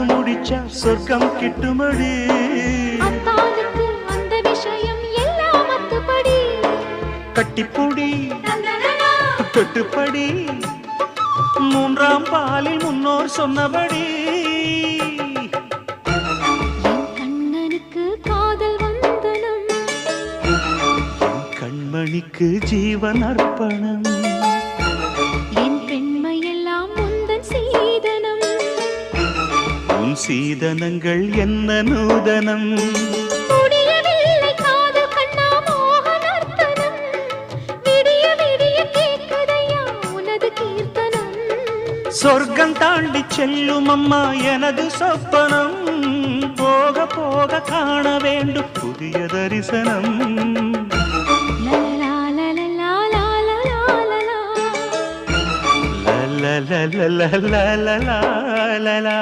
முடிச்சா சொர்க்கம் கிட்டுமடி அத்தானுக்கு அந்த விஷயம் எல்லாம் அத்துப்படி கட்டிப்பூடி தொட்டுப்படி மூன்றாம் பாலில் முன்னோர் சொன்னபடி என் கண்ணனுக்கு காதல் வந்தனம் என் கண்மணிக்கு ஜீவன் அர்ப்பணம் என் பெண்மையெல்லாம் முந்தன் சீதனம் உன் சீதனங்கள் என்ன நூதனம் முடியவில்லை காதல் கண்ணா மோகனர்த்தனம் விடிய விடிய கேட்குதையா உனது கீர்த்தனம் சொர்க்கம் தாண்டி செல்லும் அம்மா எனது சொப்பனம் போக போக காண வேண்டும் புதிய தரிசனம் லலலா லலலா லலலா லலலா la la la la la la la la